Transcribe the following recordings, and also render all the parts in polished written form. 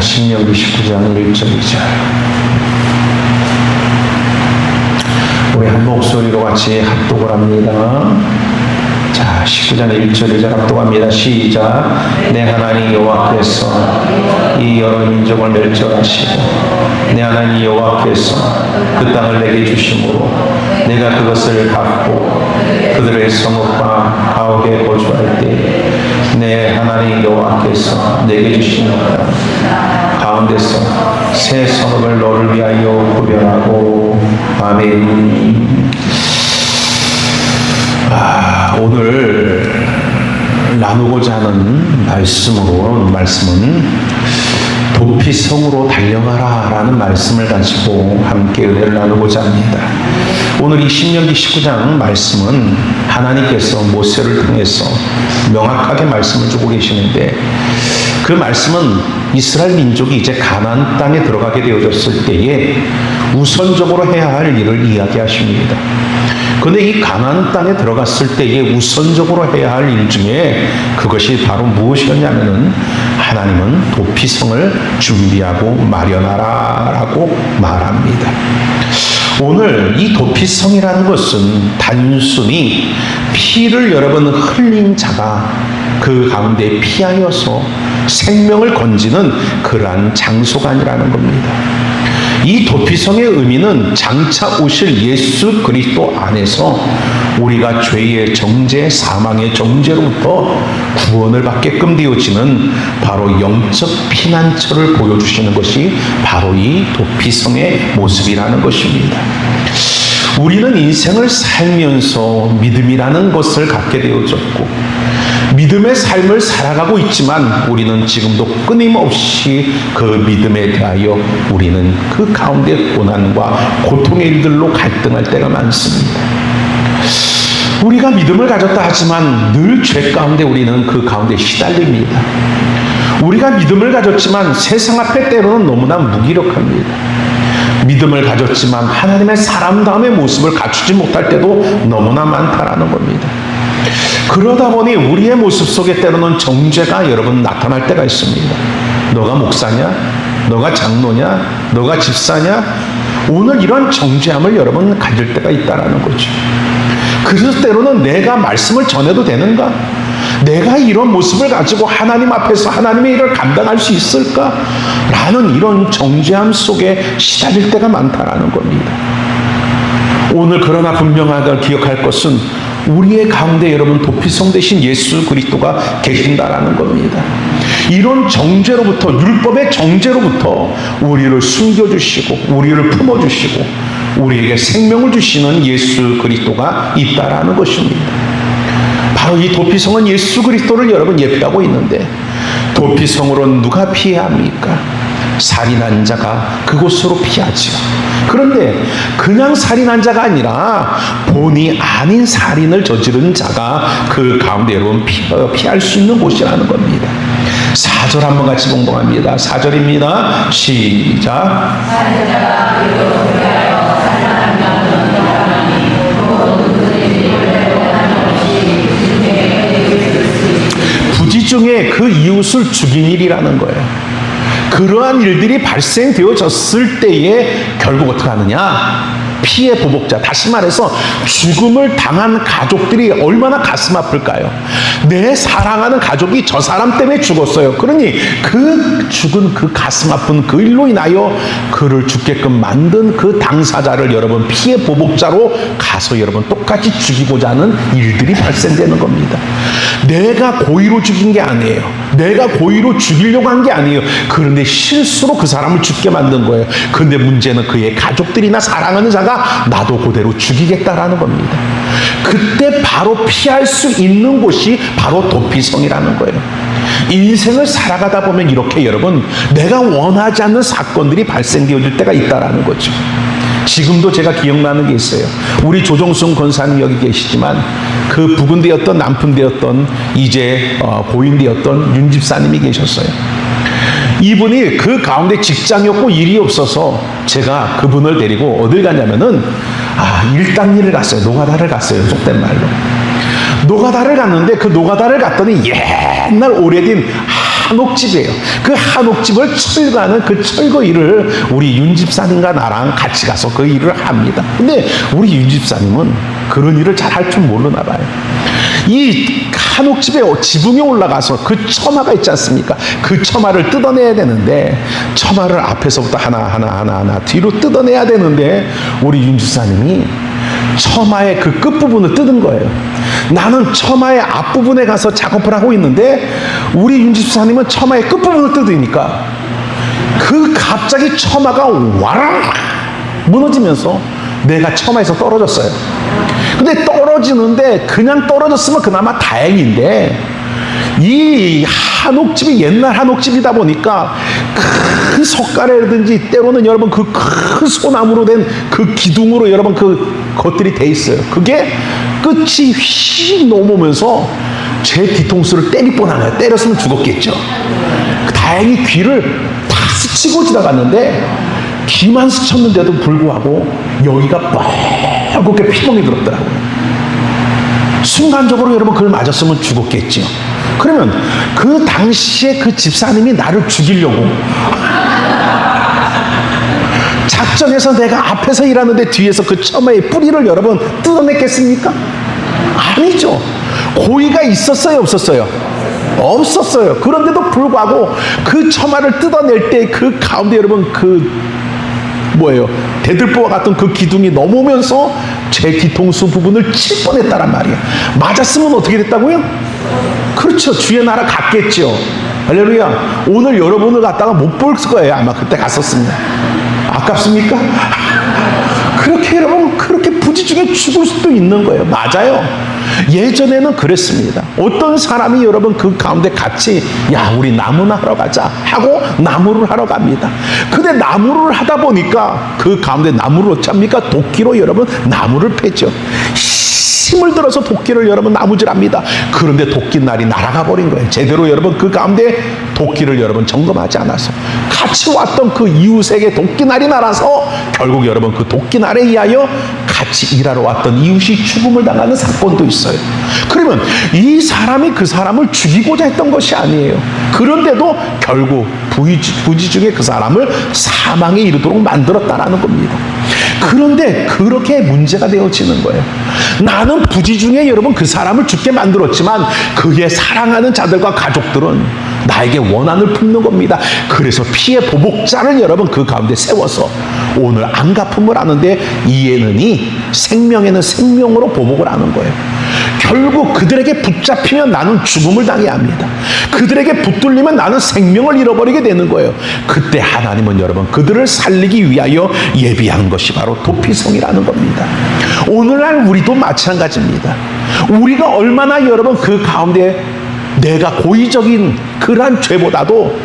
신명기 19장 1절 2절. 우리 한 목소리로 같이 합독을 합니다. 자, 19장 1절 2절 합독합니다. 시작. 내 하나님 여호와께서 이 여러 민족을 멸절하시고 내 하나님 여호와께서 그 땅을 내게 주심으로 내가 그것을 받고 그들의 성읍과 가옥에 거주할 때 내 하나님 여호와께서 내게 주신 땅 가운데서 새 성읍을 너를 위하여 구별하고. 아멘. 오늘 나누고자 하는 말씀은 도피성으로 달려가라 라는 말씀을 가지고 함께 은혜를 나누고자 합니다. 오늘 이 신명기 19장 말씀은 하나님께서 모세를 통해서 명확하게 말씀을 주고 계시는데, 그 말씀은 이스라엘 민족이 이제 가나안 땅에 들어가게 되어졌을 때에 우선적으로 해야 할 일을 이야기하십니다. 그런데 이 가나안 땅에 들어갔을 때에 우선적으로 해야 할 일 중에 그것이 바로 무엇이었냐면은 하나님은 도피성을 준비하고 마련하라 라고 말합니다. 오늘 이 도피성이라는 것은 단순히 피를 여러 번 흘린 자가 그 가운데 피하여서 생명을 건지는 그러한 장소가 아니라는 겁니다. 이 도피성의 의미는 장차 오실 예수 그리스도 안에서 우리가 죄의 정죄, 사망의 정죄로부터 구원을 받게끔 되어지는 바로 영적 피난처를 보여주시는 것이 바로 이 도피성의 모습이라는 것입니다. 우리는 인생을 살면서 믿음이라는 것을 갖게 되어졌고 믿음의 삶을 살아가고 있지만 우리는 지금도 끊임없이 그 믿음에 대하여 우리는 그 가운데 고난과 고통의 일들로 갈등할 때가 많습니다. 우리가 믿음을 가졌다 하지만 늘 죄 가운데 우리는 그 가운데 시달립니다. 우리가 믿음을 가졌지만 세상 앞에 때로는 너무나 무기력합니다. 믿음을 가졌지만 하나님의 사람다움의 모습을 갖추지 못할 때도 너무나 많다라는 겁니다. 그러다 보니 우리의 모습 속에 때로는 정죄가 여러분 나타날 때가 있습니다. 너가 목사냐? 너가 장로냐? 너가 집사냐? 오늘 이런 정죄함을 여러분 가질 때가 있다라는 거죠. 그래서 때로는 내가 말씀을 전해도 되는가? 내가 이런 모습을 가지고 하나님 앞에서 하나님의 일을 감당할 수 있을까? 라는 이런 정죄함 속에 시달릴 때가 많다라는 겁니다. 오늘 그러나 분명하게 기억할 것은 우리의 가운데 여러분 도피성 되신 예수 그리스도가 계신다라는 겁니다. 이런 정죄로부터, 율법의 정죄로부터 우리를 숨겨주시고 우리를 품어주시고 우리에게 생명을 주시는 예수 그리스도가 있다라는 것입니다. 바로 이 도피성은 예수 그리스도를 여러분 예표하고 있는데, 도피성으로 누가 피해야 합니까? 살인한 자가 그곳으로 피하지요. 그런데 그냥 살인한 자가 아니라 본이 아닌 살인을 저지른 자가 그 가운데 여러분 피할 수 있는 곳이라는 겁니다. 4절 한번 같이 공동합니다. 4절입니다. 시작. 부지 중에 그 이웃을 죽인 일이라는 거예요. 그러한 일들이 발생되어졌을 때에 결국 어떻게 하느냐? 피해 보복자, 다시 말해서 죽음을 당한 가족들이 얼마나 가슴 아플까요? 내 사랑하는 가족이 저 사람 때문에 죽었어요. 그러니 그 죽은 그 가슴 아픈 그 일로 인하여 그를 죽게끔 만든 그 당사자를 여러분 피해 보복자로 가서 여러분 똑같이 죽이고자 하는 일들이 발생되는 겁니다. 내가 고의로 죽인 게 아니에요. 내가 고의로 죽이려고 한 게 아니에요. 그런데 실수로 그 사람을 죽게 만든 거예요. 그런데 문제는 그의 가족들이나 사랑하는 자가 나도 그대로 죽이겠다라는 겁니다. 그때 바로 피할 수 있는 곳이 바로 도피성이라는 거예요. 인생을 살아가다 보면 이렇게 여러분 내가 원하지 않는 사건들이 발생되어질 때가 있다라는 거죠. 지금도 제가 기억나는 게 있어요. 우리 조정순 권사님 여기 계시지만 그 부군되었던 남편되었던 이제 고인되었던 윤 집사님이 계셨어요. 이분이 그 가운데 직장이 없고 일이 없어서 제가 그분을 데리고 어딜 갔냐면은 일당리를 갔어요. 노가다를 갔어요. 속된 말로. 노가다를 갔는데 그 노가다를 갔더니 옛날 오래된 한옥집이에요. 그 한옥집을 철거하는 그 철거 일을 우리 윤 집사님과 나랑 같이 가서 그 일을 합니다. 근데 우리 윤 집사님은 그런 일을 잘 할 줄 모르나 봐요. 이 한옥집에 지붕에 올라가서 그 처마가 있지 않습니까? 그 처마를 뜯어내야 되는데, 처마를 앞에서부터 하나 뒤로 뜯어내야 되는데, 우리 윤 집사님이 처마의 그 끝부분을 뜯은 거예요. 나는 처마의 앞부분에 가서 작업을 하고 있는데, 우리 윤 집사님은 처마의 끝부분을 뜯으니까 그 갑자기 처마가 와라 무너지면서 내가 처마에서 떨어졌어요. 근데 떨어지는데 그냥 떨어졌으면 그나마 다행인데, 이 한옥집이 옛날 한옥집이다 보니까 큰 석가래라든지 때로는 여러분 그 큰 소나무로 된 그 기둥으로 여러분 그 것들이 돼 있어요. 그게 끝이 휙 넘으면서 제 뒤통수를 때릴 뻔한 거예요. 때렸으면 죽었겠죠. 다행히 귀를 탁 스치고 지나갔는데, 귀만 스쳤는데도 불구하고 여기가 빨갛게 피멍이 들었더라고요. 순간적으로 여러분 그걸 맞았으면 죽었겠죠. 그러면 그 당시에 그 집사님이 나를 죽이려고 작정해서 내가 앞에서 일하는데 뒤에서 그 처마의 뿌리를 여러분 뜯어냈겠습니까? 아니죠. 고의가 있었어요, 없었어요? 없었어요. 그런데도 불구하고 그 처마를 뜯어낼 때 그 가운데 여러분 대들보와 같은 그 기둥이 넘으면서 제 뒤통수 부분을 칠 뻔했다란 말이에요. 맞았으면 어떻게 됐다고요? 그렇죠. 주의 나라 갔겠죠. 할렐루야. 오늘 여러분을 갖다가 못 볼 거예요. 아마 그때 갔었습니다. 아깝습니까? 그렇게 여러분 그렇게 부지중에 죽을 수도 있는 거예요. 맞아요. 예전에는 그랬습니다. 어떤 사람이 여러분 그 가운데 같이 우리 나무나 하러 가자 하고 나무를 하러 갑니다. 근데 나무를 하다 보니까 그 가운데 나무를 어찌합니까? 도끼로 여러분 나무를 패죠. 힘을 들어서 도끼를 여러분 나무질합니다. 그런데 도끼날이 날아가 버린 거예요. 제대로 여러분 그 가운데 도끼를 여러분 점검하지 않아서 같이 왔던 그 이웃에게 도끼날이 날아서 결국 여러분 그 도끼날에 의하여 같이 일하러 왔던 이웃이 죽음을 당하는 사건도 있어요. 그러면 이 사람이 그 사람을 죽이고자 했던 것이 아니에요. 그런데도 결국 부지중에 그 사람을 사망에 이르도록 만들었다라는 겁니다. 그런데 그렇게 문제가 되어지는 거예요. 나는 부지중에 여러분 그 사람을 죽게 만들었지만 그의 사랑하는 자들과 가족들은 나에게 원한을 품는 겁니다. 그래서 피해 보복자를 여러분 그 가운데 세워서 오늘 안갚음을 하는데, 이에는 이 생명에는 생명으로 보복을 하는 거예요. 결국 그들에게 붙잡히면 나는 죽음을 당해야 합니다. 그들에게 붙들리면 나는 생명을 잃어버리게 되는 거예요. 그때 하나님은 여러분 그들을 살리기 위하여 예비한 것이 바로 도피성이라는 겁니다. 오늘날 우리도 마찬가지입니다. 우리가 얼마나 여러분 그 가운데 내가 고의적인 그러한 죄보다도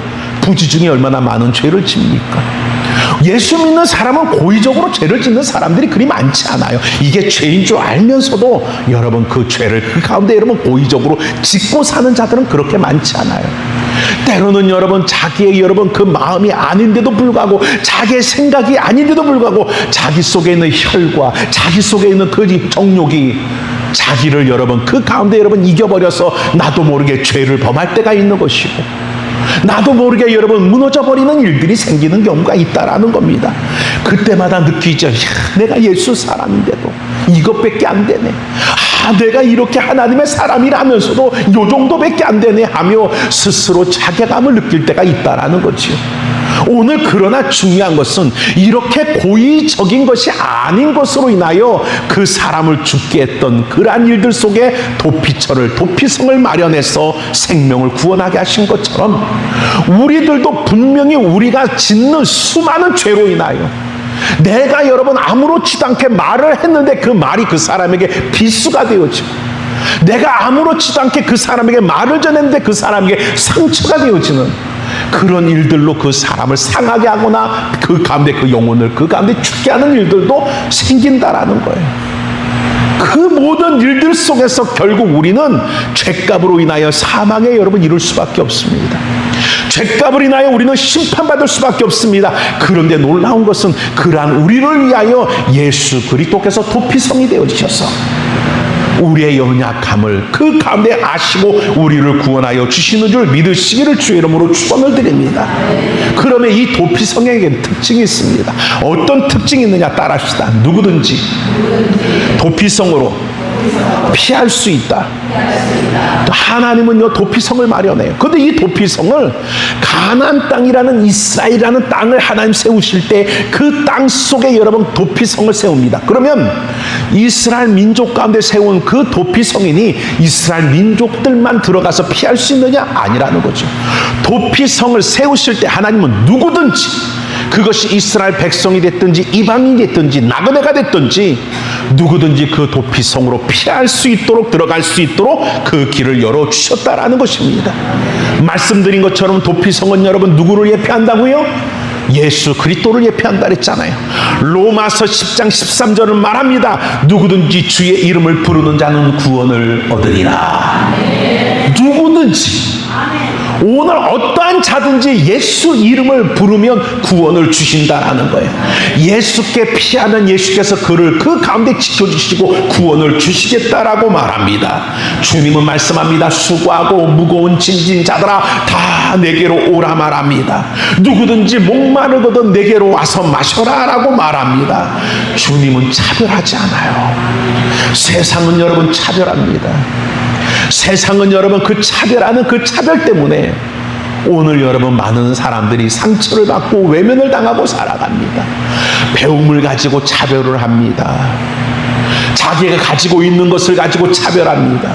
부지중에 얼마나 많은 죄를 짓니까? 예수 믿는 사람은 고의적으로 죄를 짓는 사람들이 그리 많지 않아요. 이게 죄인 줄 알면서도 여러분 그 죄를 그 가운데 여러분 고의적으로 짓고 사는 자들은 그렇게 많지 않아요. 때로는 여러분 자기의 여러분 그 마음이 아닌데도 불구하고, 자기의 생각이 아닌데도 불구하고 자기 속에 있는 혈과 자기 속에 있는 그 정욕이 자기를 여러분 그 가운데 여러분 이겨버려서 나도 모르게 죄를 범할 때가 있는 것이고, 나도 모르게 여러분 무너져버리는 일들이 생기는 경우가 있다라는 겁니다. 그때마다 느끼죠. 내가 예수 사람인데도 이것밖에 안 되네. 내가 이렇게 하나님의 사람이라면서도 요 정도밖에 안 되네 하며 스스로 자괴감을 느낄 때가 있다라는 거지요. 오늘 그러나 중요한 것은 이렇게 고의적인 것이 아닌 것으로 인하여 그 사람을 죽게 했던 그러한 일들 속에 도피성을 마련해서 생명을 구원하게 하신 것처럼, 우리들도 분명히 우리가 짓는 수많은 죄로 인하여 내가 여러분 아무렇지도 않게 말을 했는데 그 말이 그 사람에게 비수가 되어지고, 내가 아무렇지도 않게 그 사람에게 말을 전했는데 그 사람에게 상처가 되어지는 그런 일들로 그 사람을 상하게 하거나 그 가운데 그 영혼을 그 가운데 죽게 하는 일들도 생긴다라는 거예요. 그 모든 일들 속에서 결국 우리는 죄값으로 인하여 사망에 여러분 이룰 수밖에 없습니다. 죄값을 인하여 우리는 심판받을 수밖에 없습니다. 그런데 놀라운 것은 그러한 우리를 위하여 예수 그리스도께서 도피성이 되어주셔서 우리의 연약함을 그 가운데 아시고 우리를 구원하여 주시는 줄 믿으시기를 주의 이름으로 축원을 드립니다. 그러면 이 도피성에게 특징이 있습니다. 어떤 특징이 있느냐 따라합시다. 누구든지 도피성으로 피할 수 있다. 하나님은요 도피성을 마련해요. 그런데 이 도피성을 가나안 땅이라는 이스라엘이라는 땅을 하나님 세우실 때 그 땅 속에 여러분 도피성을 세웁니다. 그러면 이스라엘 민족 가운데 세운 그 도피성이니 이스라엘 민족들만 들어가서 피할 수 있느냐? 아니라는 거죠. 도피성을 세우실 때 하나님은 누구든지, 그것이 이스라엘 백성이 됐든지 이방인이 됐든지 나그네가 됐든지 누구든지 그 도피성으로 피할 수 있도록 들어갈 수 있도록 그 길을 열어주셨다라는 것입니다. 말씀드린 것처럼 도피성은 여러분 누구를 예표한다고요? 예수 그리스도를 예표한다 그랬잖아요. 로마서 10장 13절은 말합니다. 누구든지 주의 이름을 부르는 자는 구원을 얻으리라. 누구든지 오늘 어떠한 자든지 예수 이름을 부르면 구원을 주신다라는 거예요. 예수께 피하는 예수께서 그를 그 가운데 지켜주시고 구원을 주시겠다라고 말합니다. 주님은 말씀합니다. 수고하고 무거운 짐진 자들아 다 내게로 오라 말합니다. 누구든지 목마르거든 내게로 와서 마셔라 라고 말합니다. 주님은 차별하지 않아요. 세상은 여러분 차별합니다. 세상은 여러분 그 차별하는 그 차별 때문에 오늘 여러분 많은 사람들이 상처를 받고 외면을 당하고 살아갑니다. 배움을 가지고 차별을 합니다. 자기가 가지고 있는 것을 가지고 차별합니다.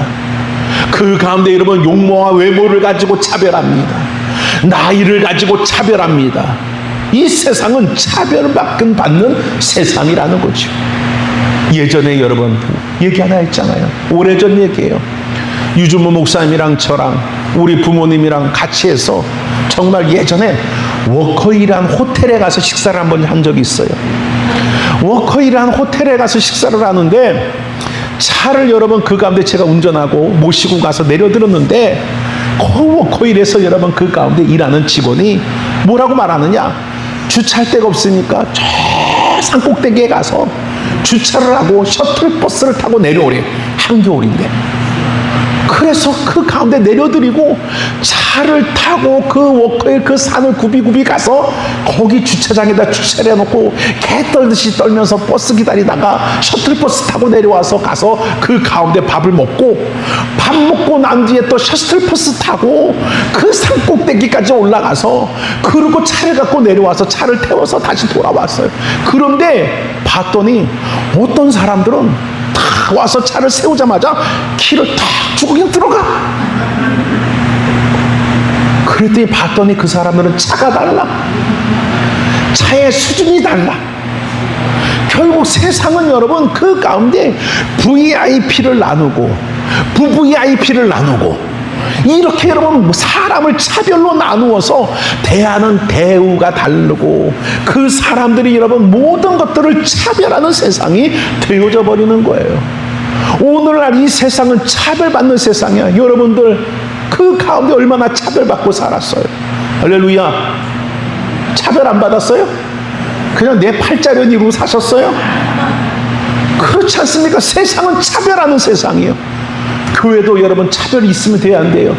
그 가운데 여러분 용모와 외모를 가지고 차별합니다. 나이를 가지고 차별합니다. 이 세상은 차별받는 세상이라는 거죠. 예전에 여러분 얘기 하나 했잖아요. 오래전 얘기예요. 유주모 목사님이랑 저랑 우리 부모님이랑 같이 해서 정말 예전에 워커힐이라는 호텔에 가서 식사를 한번 한 적이 있어요. 워커힐이라는 호텔에 가서 식사를 하는데 차를 여러분 그 가운데 제가 운전하고 모시고 가서 내려들었는데 그 워커힐에서 여러분 그 가운데 일하는 직원이 뭐라고 말하느냐, 주차할 데가 없으니까 저 산꼭대기에 가서 주차를 하고 셔틀버스를 타고 내려오래. 한겨울인데. 그래서 그 가운데 내려드리고 차를 타고 그 워커힐 그 산을 굽이굽이 가서 거기 주차장에다 주차를 해놓고 개 떨듯이 떨면서 버스 기다리다가 셔틀버스 타고 내려와서 가서 그 가운데 밥을 먹고 밥 먹고 난 뒤에 또 셔틀버스 타고 그 산꼭대기까지 올라가서 그리고 차를 갖고 내려와서 차를 태워서 다시 돌아왔어요. 그런데 봤더니 어떤 사람들은 탁 와서 차를 세우자마자 키를 탁 주고 그냥 들어가. 그랬더니 봤더니 그 사람들은 차가 달라. 차의 수준이 달라. 결국 세상은 여러분 그 가운데 VIP를 나누고 VVIP를 나누고 이렇게 여러분 사람을 차별로 나누어서 대하는 대우가 다르고 그 사람들이 여러분 모든 것들을 차별하는 세상이 되어져 버리는 거예요. 오늘날 이 세상은 차별받는 세상이야. 여러분들 그 가운데 얼마나 차별받고 살았어요. 할렐루야. 차별 안 받았어요? 그냥 내 팔자련 이루고 사셨어요? 그렇지 않습니까? 세상은 차별하는 세상이에요. 교회도 여러분 차별이 있으면 돼야 안 돼요?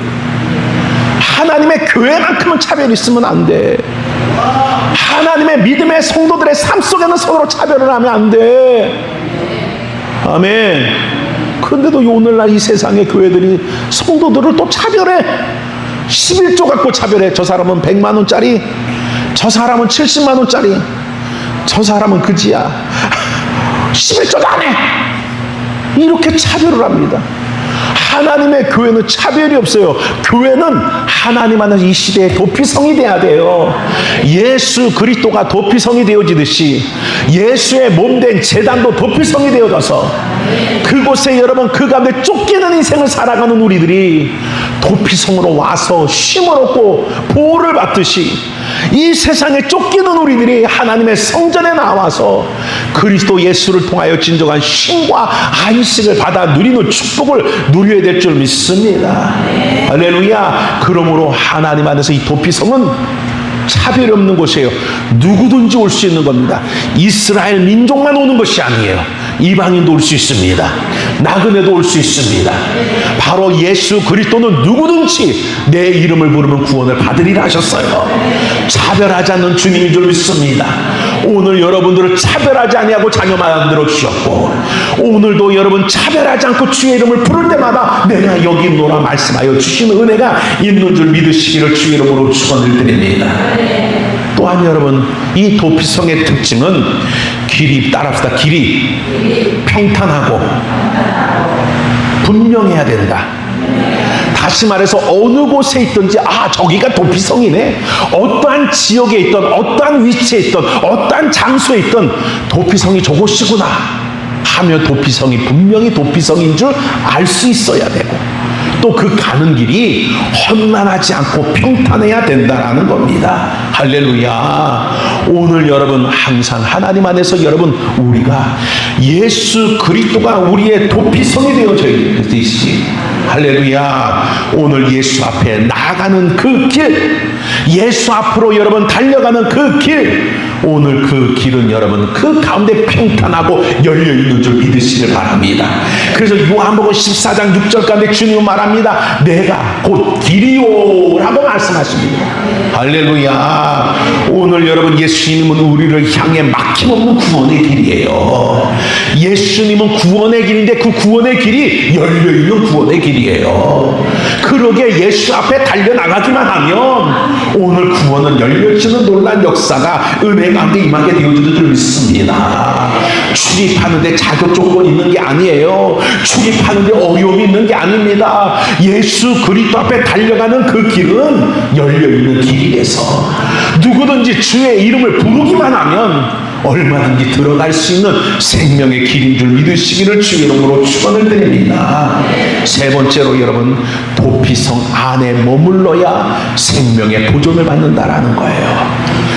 하나님의 교회만큼은 차별이 있으면 안 돼. 하나님의 믿음의 성도들의 삶 속에는 서로 차별을 하면 안 돼. 아멘. 그런데도 오늘날 이 세상의 교회들이 성도들을 또 차별해. 11조 갖고 차별해. 저 사람은 100만 원짜리, 저 사람은 70만 원짜리, 저 사람은 그지야. 11조도 안 해. 이렇게 차별을 합니다. 하나님의 교회는 차별이 없어요. 교회는 하나님 안에서 이 시대의 도피성이 돼야 돼요. 예수 그리스도가 도피성이 되어지듯이 예수의 몸된 제단도 도피성이 되어져서 그곳에 여러분 그 가운데 쫓기는 인생을 살아가는 우리들이 도피성으로 와서 쉼을 얻고 보호를 받듯이 이 세상에 쫓기는 우리들이 하나님의 성전에 나와서 그리스도 예수를 통하여 진정한 쉼과 안식을 받아 누리는 축복을 누려야 될 줄 믿습니다. 할렐루야. 그러므로 하나님 안에서 이 도피성은 차별이 없는 곳이에요. 누구든지 올 수 있는 겁니다. 이스라엘 민족만 오는 것이 아니에요. 이방인도 올 수 있습니다. 나그네도 올 수 있습니다. 바로 예수 그리스도는 누구든지 내 이름을 부르면 구원을 받으리라 하셨어요. 차별하지 않는 주님인 줄 믿습니다. 오늘 여러분들을 차별하지 아니하고 자녀 만들어 주셨고, 오늘도 여러분 차별하지 않고 주의 이름을 부를 때마다 내가 여기 있노라 말씀하여 주시는 은혜가 있는 줄 믿으시기를 주의 이름으로 축원을 드립니다. 또한 여러분, 이 도피성의 특징은 길이, 따라합시다. 길이 평탄하고 분명해야 된다. 다시 말해서 어느 곳에 있든지 저기가 도피성이네, 어떠한 지역에 있든 어떠한 위치에 있든 어떠한 장소에 있든 도피성이 저곳이구나 하며 도피성이 분명히 도피성인 줄 알 수 있어야 되고, 또 그 가는 길이 험난하지 않고 평탄해야 된다라는 겁니다. 할렐루야. 오늘 여러분 항상 하나님 안에서 여러분 우리가 예수 그리스도가 우리의 도피성이 되어져 있듯이, 할렐루야, 오늘 예수 앞에 나아가는 그 길, 예수 앞으로 여러분 달려가는 그 길, 오늘 그 길은 여러분 그 가운데 평탄하고 열려있는 줄 믿으시길 바랍니다. 그래서 요한복음 14장 6절 가운데 주님은 말합니다. 내가 곧 길이요 라고 말씀하십니다. 할렐루야. 오늘 여러분 예수님은 우리를 향해 막힘없는 구원의 길이에요. 예수님은 구원의 길인데 그 구원의 길이 열려있는 구원의 길이에요. 그러게 예수 앞에 달려나가기만 하면 오늘 구원은 열려지는 놀라운 역사가 은혜 가운데 임하게 되어지는 줄 믿습니다. 출입하는데 자격 조건이 있는 게 아니에요. 출입하는데 어려움이 있는 게 아닙니다. 예수 그리스도 앞에 달려가는 그 길은 열려있는 길이라서 누구든지 주의 이름을 부르기만 하면 얼마든지 들어갈 수 있는 생명의 길인 줄 믿으시기를 주의 이름으로 축원을 드립니다. 세 번째로 여러분, 도피성 안에 머물러야 생명의 보존을 받는다라는 거예요.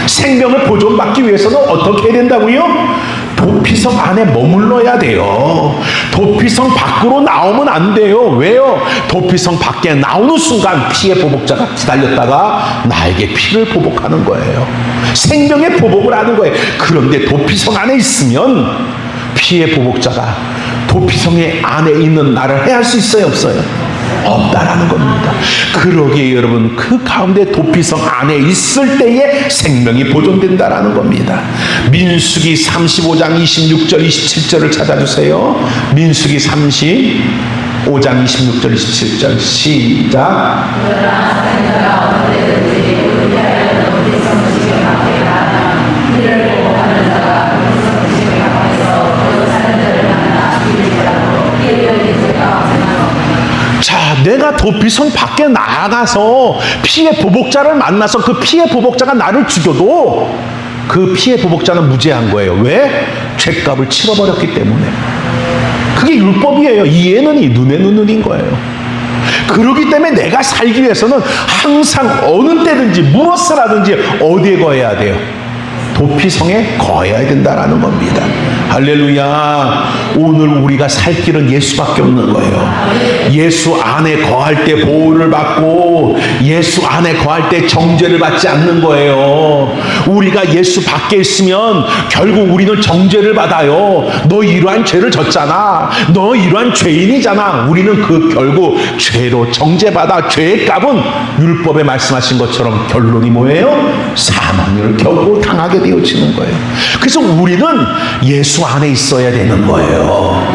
생명을 보존받기 위해서는 어떻게 해야 된다고요? 도피성 안에 머물러야 돼요. 도피성 밖으로 나오면 안 돼요. 왜요? 도피성 밖에 나오는 순간 피의 보복자가 기다렸다가 나에게 피를 보복하는 거예요. 생명의 보복을 하는 거예요. 그런데 도피성 안에 있으면 피의 보복자가 도피성의 안에 있는 나를 해할 수 있어요, 없어요? 없다라는 겁니다. 그러기에 여러분 그 가운데 도피성 안에 있을 때에 생명이 보존된다라는 겁니다. 민수기 35장 26절 27절을 찾아주세요. 민수기 35장 26절 27절 시작. 자, 내가 도피성 밖에 나가서 피의 보복자를 만나서 그 피의 보복자가 나를 죽여도 그 피의 보복자는 무죄한 거예요. 왜? 죄값을 치러버렸기 때문에. 그게 율법이에요. 이해는 이 눈에 눈인 거예요. 그렇기 때문에 내가 살기 위해서는 항상 어느 때든지 무엇을 하든지 어디에 거해야 돼요? 도피성에 거해야 된다라는 겁니다. 할렐루야. 오늘 우리가 살 길은 예수밖에 없는 거예요. 예수 안에 거할 때 보호를 받고 예수 안에 거할 때 정죄를 받지 않는 거예요. 우리가 예수 밖에 있으면 결국 우리는 정죄를 받아요. 너 이러한 죄를 졌잖아, 너 이러한 죄인이잖아. 우리는 그 결국 죄로 정죄받아 죄의 값은 율법에 말씀하신 것처럼 결론이 뭐예요? 사망을 결국 당하게 되어지는 거예요. 그래서 우리는 예수 안에 있어야 되는 거예요.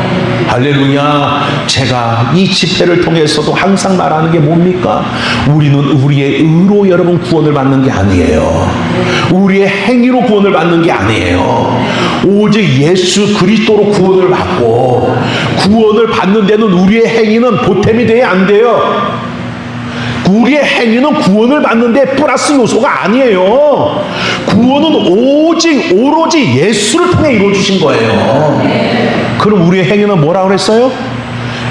할렐루야. 제가 이 집회를 통해서도 항상 말하는 게 뭡니까? 우리는 우리의 의로 여러분 구원을 받는 게 아니에요. 우리의 행위로 구원을 받는 게 아니에요. 오직 예수 그리스도로 구원을 받고, 구원을 받는 데는 우리의 행위는 보탬이 돼야 안 돼요. 우리의 행위는 구원을 받는데 플러스 요소가 아니에요. 구원은 오로지 예수를 통해 이루어주신 거예요. 그럼 우리의 행위는 뭐라고 그랬어요?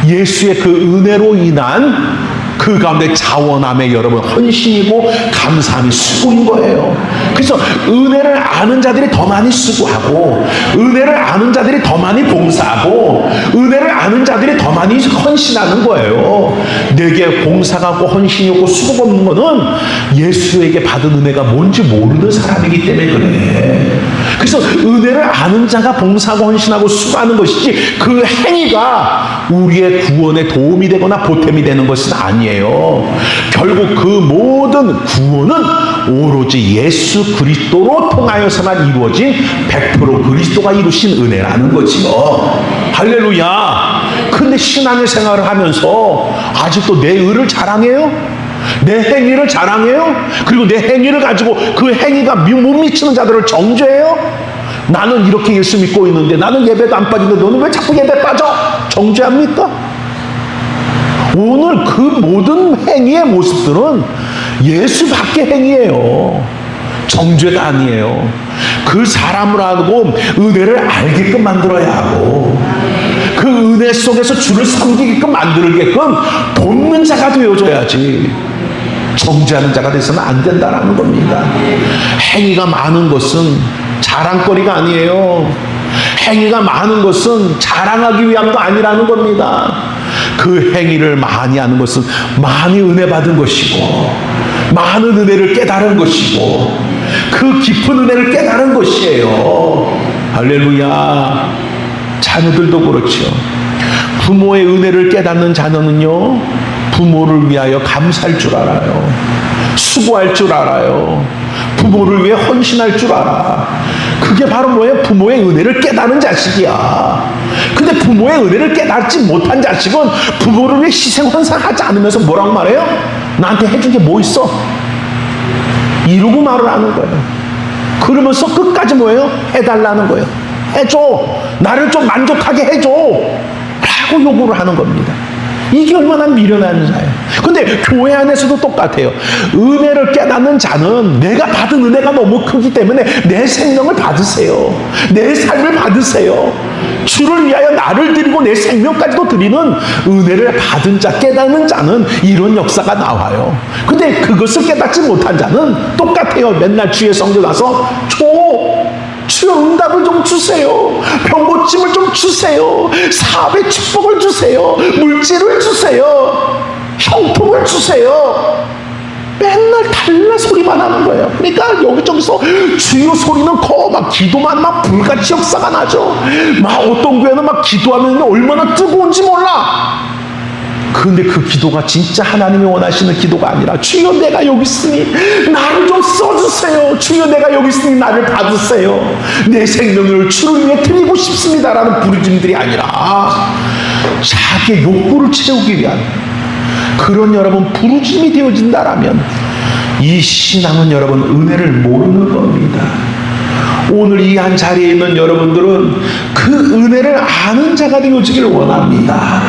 예수의 그 은혜로 인한 그 그 가운데 자원함에 여러분 헌신이고 감사함이 수고인 거예요. 그래서 은혜를 아는 자들이 더 많이 수고하고, 은혜를 아는 자들이 더 많이 봉사하고, 은혜를 아는 자들이 더 많이 헌신하는 거예요. 내게 봉사가 없고 헌신이 없고 수고가 없는 거는 예수에게 받은 은혜가 뭔지 모르는 사람이기 때문에 그래. 그래서 은혜를 아는 자가 봉사하고 헌신하고 수고하는 것이지, 그 행위가 우리의 구원에 도움이 되거나 보탬이 되는 것은 아니에요. 결국 그 모든 구원은 오로지 예수 그리스도로 통하여서만 이루어진 100% 그리스도가 이루신 은혜라는 거지요. 할렐루야. 근데 신앙의 생활을 하면서 아직도 내 의를 자랑해요? 내 행위를 자랑해요? 그리고 내 행위를 가지고 그 행위가 못 미치는 자들을 정죄해요? 나는 이렇게 예수 믿고 있는데, 나는 예배도 안 빠지는데 너는 왜 자꾸 예배 빠져? 정죄합니까? 오늘 그 모든 행위의 모습들은 예수 밖의 행위예요. 정죄가 아니에요. 그 사람을 하고 은혜를 알게끔 만들어야 하고, 그 은혜 속에서 주를 섬기게끔 만들게끔 돕는 자가 되어줘야지, 정죄하는 자가 돼서는 안 된다는 겁니다. 행위가 많은 것은 자랑거리가 아니에요. 행위가 많은 것은 자랑하기 위함도 아니라는 겁니다. 그 행위를 많이 하는 것은 많이 은혜 받은 것이고, 많은 은혜를 깨달은 것이고, 그 깊은 은혜를 깨달은 것이에요. 할렐루야. 자녀들도 그렇죠. 부모의 은혜를 깨닫는 자녀는요, 부모를 위하여 감사할 줄 알아요. 수고할 줄 알아요. 부모를 위해 헌신할 줄 알아. 그게 바로 뭐예요? 부모의 은혜를 깨닫는 자식이야. 근데 부모의 은혜를 깨닫지 못한 자식은 부모를 위해 희생헌상하지 않으면서 뭐라고 말해요? 나한테 해준 게 뭐 있어? 이러고 말을 하는 거예요. 그러면서 끝까지 뭐예요? 해달라는 거예요. 해줘. 나를 좀 만족하게 해줘. 라고 요구를 하는 겁니다. 이게 얼마나 미련한 자예요. 근데 교회 안에서도 똑같아요. 은혜를 깨닫는 자는 내가 받은 은혜가 너무 크기 때문에 내 생명을 받으세요. 내 삶을 받으세요. 주를 위하여 나를 드리고 내 생명까지도 드리는 은혜를 받은 자, 깨닫는 자는 이런 역사가 나와요. 근데 그것을 깨닫지 못한 자는 똑같아요. 맨날 주의 성전 가서 주여 응답을 좀 주세요. 병 고침을 좀 주세요. 사업의 축복을 주세요. 물질을 주세요. 형통을 주세요. 맨날 달라 소리만 하는 거예요. 그러니까 여기저기서 주여 소리는 커, 막 기도만 막 불같이 역사가 나죠. 막 어떤 교회는 막 기도하면 얼마나 뜨거운지 몰라. 그런데 그 기도가 진짜 하나님이 원하시는 기도가 아니라, 주여 내가 여기 있으니 나를 좀 써주세요. 주여 내가 여기 있으니 나를 받으세요. 내 생명을 주를 위해 드리고 싶습니다라는 부르짖음들이 아니라 자기의 욕구를 채우기 위한 그런 여러분 부르짖음이 되어진다라면 이 신앙은 여러분 은혜를 모르는 겁니다. 오늘 이 한 자리에 있는 여러분들은 그 은혜를 아는 자가 되어지길 원합니다.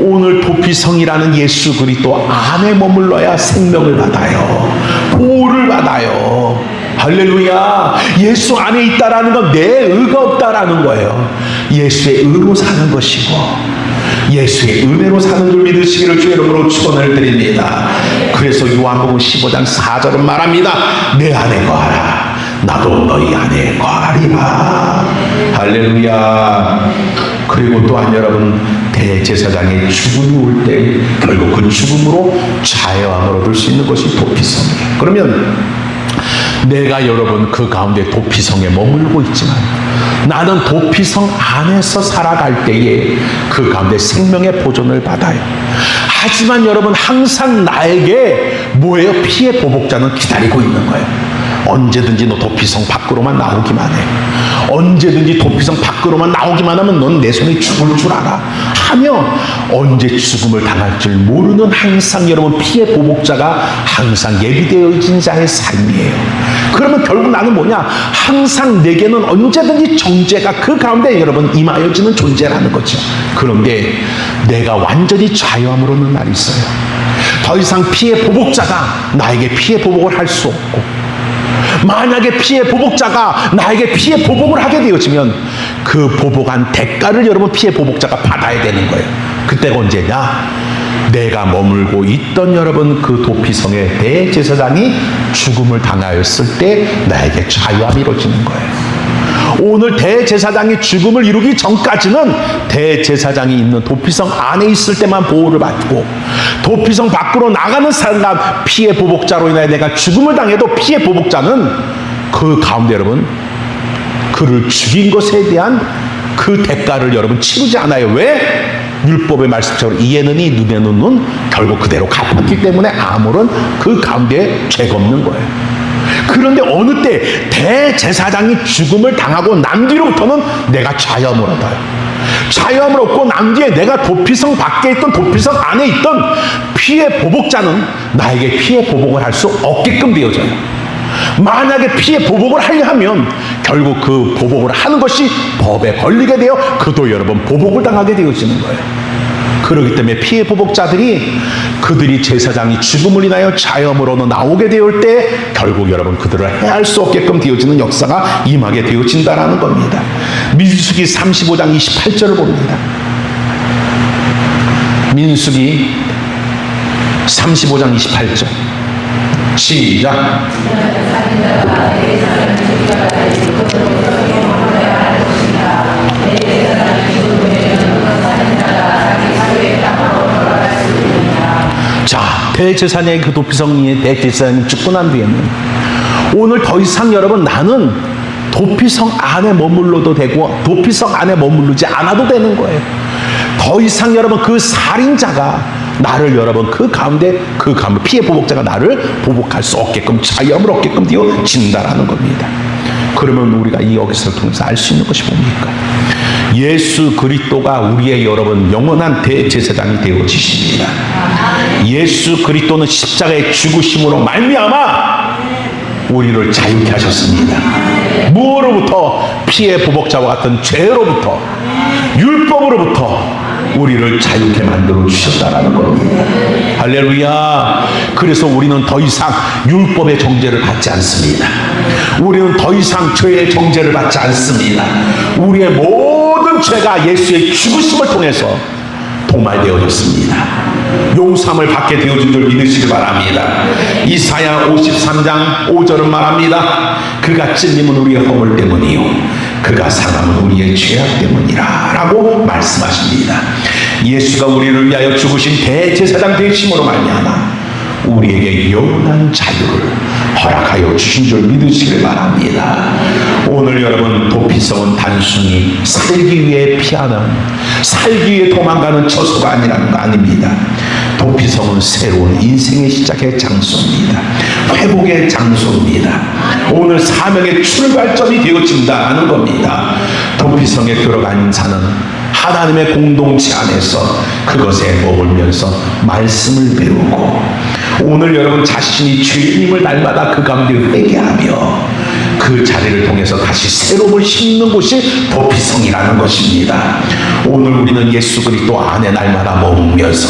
오늘 도피성이라는 예수 그리스도 안에 머물러야 생명을 받아요. 보호를 받아요. 할렐루야. 예수 안에 있다라는 건 내 의가 없다라는 거예요. 예수의 의로 사는 것이고 예수의 은혜로 사는 줄 믿으시기를 주의 이름으로 축원을 드립니다. 그래서 요한복음 15장 4절은 말합니다. 내 안에 거하라. 나도 너희 안에 거하리라. 할렐루야. 그리고 또한 여러분, 대제사장의 죽음이 올 때 결국 그 죽음으로 자유함을 얻을 수 있는 것이 도피성이에요. 그러면 내가 여러분 그 가운데 도피성에 머물고 있지만 나는 도피성 안에서 살아갈 때에 그 가운데 생명의 보존을 받아요. 하지만 여러분 항상 나에게 뭐예요? 피해 보복자는 기다리고 있는 거예요. 언제든지 너 도피성 밖으로만 나오기만 해. 언제든지 도피성 밖으로만 나오기만 하면 넌 내 손에 죽을 줄 알아. 하며 언제 죽음을 당할 줄 모르는 항상 여러분 피해 보복자가 항상 예비되어진 자의 삶이에요. 그러면 결국 나는 뭐냐? 항상 내게는 언제든지 정죄가 그 가운데 여러분 임하여지는 존재라는 거죠. 그런데 내가 완전히 자유함으로는 날이 있어요. 더 이상 피해 보복자가 나에게 피해 보복을 할 수 없고, 만약에 피해 보복자가 나에게 피해 보복을 하게 되어지면 그 보복한 대가를 여러분 피해 보복자가 받아야 되는 거예요. 그때가 언제냐? 내가 머물고 있던 여러분 그 도피성의 대제사장이 죽음을 당하였을 때 나에게 자유함이 이루어지는 거예요. 오늘 대제사장이 죽음을 이루기 전까지는 대제사장이 있는 도피성 안에 있을 때만 보호를 받고, 도피성 밖으로 나가는 사람 피해 보복자로 인하여 내가 죽음을 당해도 피해 보복자는 그 가운데 여러분 그를 죽인 것에 대한 그 대가를 여러분 치르지 않아요. 왜? 율법의 말씀처럼 이에는 이 눈에는 눈 결국 그대로 갚았기 때문에 아무런 그 가운데 죄가 없는 거예요. 그런데 어느 때 대제사장이 죽음을 당하고 난 뒤로부터는 내가 자유함을 얻어요. 자유함을 얻고 난 뒤에 내가 도피성 밖에 있던 도피성 안에 있던 피해 보복자는 나에게 피해 보복을 할 수 없게끔 되어져요. 만약에 피해 보복을 하려 하면 결국 그 보복을 하는 것이 법에 걸리게 되어 그도 여러분 보복을 당하게 되어지는 거예요. 그렇기 때문에 피해 보복자들이 그들이 제사장이 죽음을 인하여 자유함으로 나오게 되올 때 결국 여러분 그들을 해할 수 없게끔 되어지는 역사가 임하게 되어진다라는 겁니다. 민수기 35장 28절을 봅니다. 민수기 35장 28절 시작. 자, 대제사장의 그 도피성의 대제사장이 죽고 난 뒤에는 오늘 더 이상 여러분 나는 도피성 안에 머물러도 되고 도피성 안에 머무르지 않아도 되는 거예요. 더 이상 여러분 그 살인자가 나를 여러분 그 가운데 피해 보복자가 나를 보복할 수 없게끔 자유함을 얻게끔 되어진다라는 겁니다. 그러면 우리가 이 여기서를 통해서 알 수 있는 것이 뭡니까? 예수 그리스도가 우리의 여러분 영원한 대제사장이 되어지십니다. 예수 그리스도는 십자가의 죽으심으로 말미암아 우리를 자유케 하셨습니다. 무엇으로부터? 피해 보복자와 같은 죄로부터, 율법으로부터 우리를 자유케 만들어 주셨다라는 겁니다. 할렐루야. 그래서 우리는 더 이상 율법의 정죄를 받지 않습니다. 우리는 더 이상 죄의 정죄를 받지 않습니다. 우리의 모든 죄가 예수의 죽으심을 통해서 도말되어졌습니다. 용서함을 받게 되어진 줄 믿으시기 바랍니다. 이사야 53장 5절은 말합니다. 그가 찔림은 우리의 허물 때문이요 그가 상함은 우리의 죄악 때문이라 라고 말씀하십니다. 예수가 우리를 위하여 죽으신 대제사장 되심으로 말미암아 우리에게 영원한 자유를 허락하여 주신 줄 믿으시길 바랍니다. 오늘 여러분 도피성은 단순히 살기 위해 피하는, 살기 위해 도망가는 처소가 아니라는 거 아닙니다. 도피성은 새로운 인생의 시작의 장소입니다. 회복의 장소입니다. 오늘 사명의 출발점이 되어진다는 겁니다. 도피성에 들어간 자는 하나님의 공동체 안에서 그것에 머물면서 말씀을 배우고 오늘 여러분 자신이 주님을 날마다 그 가운데 회개하며 그 자리를 통해서 다시 새로움을 심는 곳이 도피성이라는 것입니다. 오늘 우리는 예수 그리스도 안에 날마다 머물면서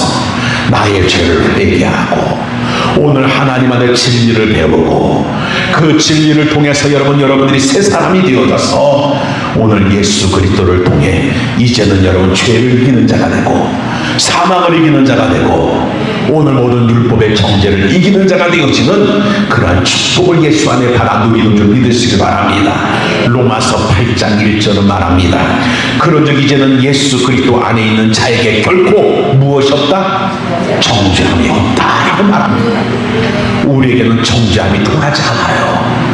나의 죄를 회개하고 오늘 하나님 안의 진리를 배우고 그 진리를 통해서 여러분들이 새 사람이 되어져서 오늘 예수 그리스도를 통해 이제는 여러분 죄를 이기는 자가 되고 사망을 이기는 자가 되고 오늘 모든 율법의 정죄를 이기는 자가 되어지는 그러한 축복을 예수 안에 받아 누리는 줄 믿으시기 바랍니다. 로마서 8장 1절은 말합니다. 그런즉 이제는 예수 그리스도 안에 있는 자에게 결코 무엇이 없다? 정죄함이 없다라고 말합니다. 우리에게는 정죄함이 통하지 않아요.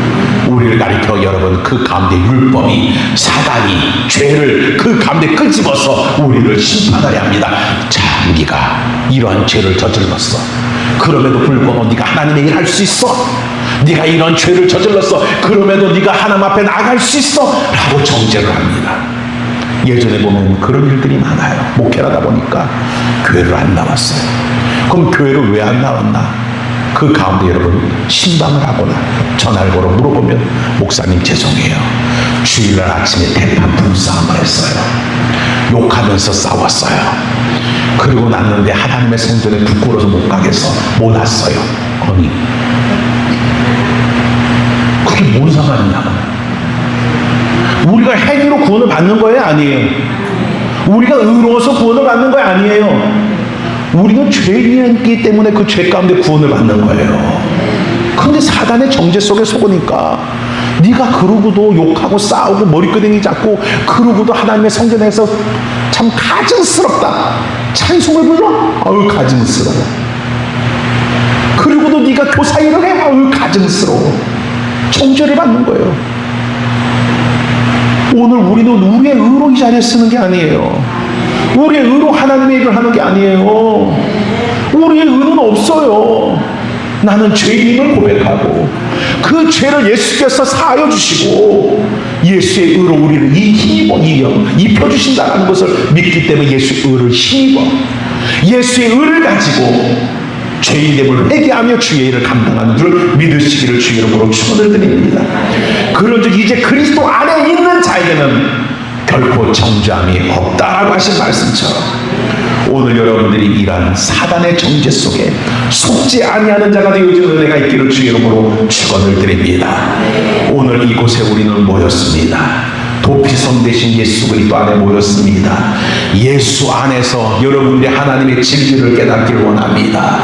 우리를 가리켜 여러분 그 가운데 율법이 사단이 죄를 그 가운데 끄집어서 우리를 심판하려 합니다. 자, 네가 이러한 죄를 저질렀어. 그럼에도 불구하고 네가 하나님의 일 할 수 있어. 네가 이런 죄를 저질렀어. 그럼에도 네가 하나님 앞에 나갈 수 있어. 라고 정죄를 합니다. 예전에 보면 그런 일들이 많아요. 목회를 하다 보니까 교회를 안 나왔어요. 그럼 교회를 왜 안 나왔나? 그 가운데 여러분 신방을 하거나 전화를 걸어 물어보면 목사님 죄송해요. 주일날 아침에 대판 불쌍함을 했어요. 욕하면서 싸웠어요. 그리고 났는데 하나님의 성전에 부끄러워서 못 가겠어. 못 왔어요. 아니 그게 뭔 상관이냐고. 우리가 행위로 구원을 받는 거예요? 아니에요. 우리가 의로워서 구원을 받는 거 아니에요. 우리는 죄인이기 때문에 그 죄 가운데 구원을 받는 거예요. 그런데 사단의 정죄 속에 속으니까 네가 그러고도 욕하고 싸우고 머리끄댕이 잡고 그러고도 하나님의 성전에서 참 가증스럽다. 찬송을 불러? 아유 가증스러워. 그리고도 네가 교사일을 해? 아유 가증스러워. 정죄를 받는 거예요. 오늘 우리는 우리의 의로 이 자리에 쓰는 게 아니에요. 우리의 의로 하나님의 일을 하는 게 아니에요. 우리의 의는 없어요. 나는 죄인임을 고백하고 그 죄를 예수께서 사하여 주시고 예수의 의로 우리를 입혀주신다는 것을 믿기 때문에 예수의 의를 힘입어 예수의 의를 가지고 죄인됨을 회개하며 주의 일을 감당하는 줄 믿으시기를 주의 이름으로 축원을 드립니다. 그런즉 이제 그리스도 안에 있는 자에게는 결코 정죄함이 없다라고 하신 말씀처럼 오늘 여러분들이 이러한 사단의 정죄 속에 속지 아니하는 자가 되어지는 은혜가 있기를 주의 이름으로 축원을 드립니다. 오늘 이곳에 우리는 모였습니다. 도피성 되신 예수 그리스도 안에 모였습니다. 예수 안에서 여러분들이 하나님의 진리를 깨닫기를 원합니다.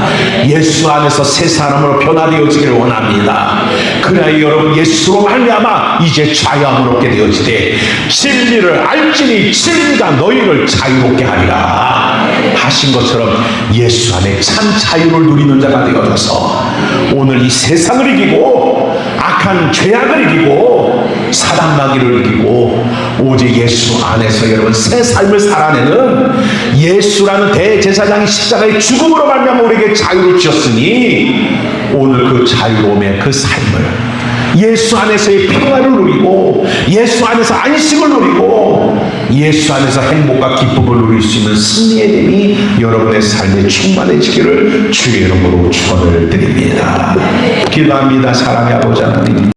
예수 안에서 새 사람으로 변화되어지기를 원합니다. 그래야 여러분 예수로 말미암아 이제 자유함을 얻게 되어지되 진리를 알지니 진리가 너희를 자유롭게 하리라 하신 것처럼 예수 안에 참 자유를 누리는 자가 되어져서 오늘 이 세상을 이기고 악한 죄악을 이기고 사단 마귀를 이기고 오직 예수 안에서 여러분 새 삶을 살아내는 예수라는 대제사장이 십자가의 죽음으로 말미암아 우리에게 자유를 주셨으니 오늘 그 자유로움의 그 삶을 예수 안에서의 평화를 누리고 예수 안에서 안식을 누리고 예수 안에서 행복과 기쁨을 누릴 수 있는 승리의 힘이 여러분의 삶에 충만해지기를 주의 이름으로 축원을 드립니다. 기도합니다. 사랑의 아버지 하나님,